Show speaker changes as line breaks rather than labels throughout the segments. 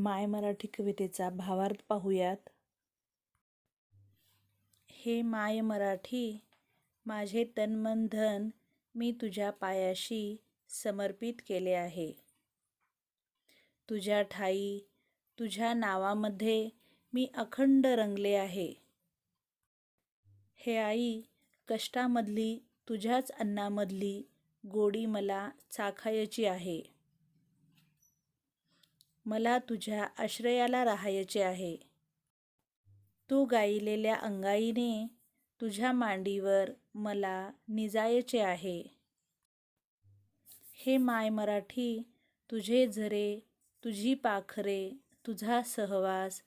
माय मराठी कवितेचा भावार्थ पाहूयात. हे माय मराठी, माझे तन मन धन मी तुझ्या पायाशी समर्पित केले आहे. तुझ्या ठाई तुझ्या नावामध्ये मी अखंड रंगले आहे. हे आई, कष्टामधली तुझ्याच अन्नामधली गोडी मला चाखायची आहे. मला तुझ्या आश्रयाला राहायचे आहे. तू गायलेल्या अंगाईने तुझ्या मांडीवर मला निजायचे आहे. हे माय मराठी, तुझे झरे, तुझी पाखरे, तुझा सहवास,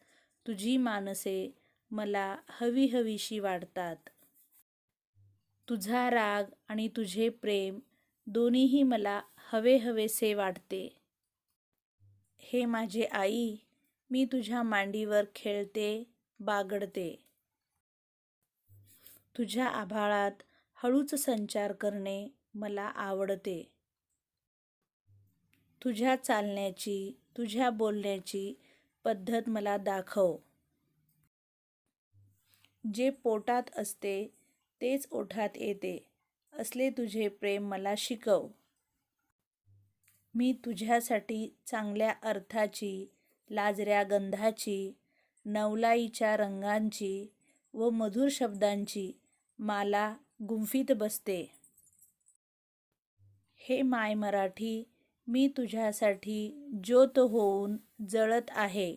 तुझी मानसे मला हवी हवीशी वाटतात. तुझा राग आणि तुझे प्रेम दोन्हीही मला हवे हवेसे वाटते. हे माझे आई, मी तुझ्या मांडीवर खेळते, बागडते. तुझ्या आभाळात हळूच संचार करणे मला आवडते. तुझ्या चालण्याची, तुझ्या बोलण्याची पद्धत मला दाखव. जे पोटात असते तेच ओठात येते, असले तुझे प्रेम मला शिकव. मी तुझ्यासाठी चांगल्या अर्थाची, लाजऱ्या गंधाची, नवलाईच्या रंगांची व मधुर शब्दांची माला गुंफीत बसते. हे माय मराठी, मी तुझ्यासाठी ज्योत होऊन जळत आहे.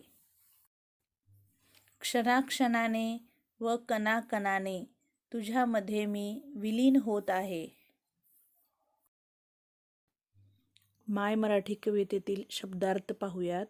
क्षणाक्षणाने व कणाकणाने तुझ्यामध्ये मी विलीन होत आहे. माय मराठी कवितेतील शब्दार्थ पाहूयात.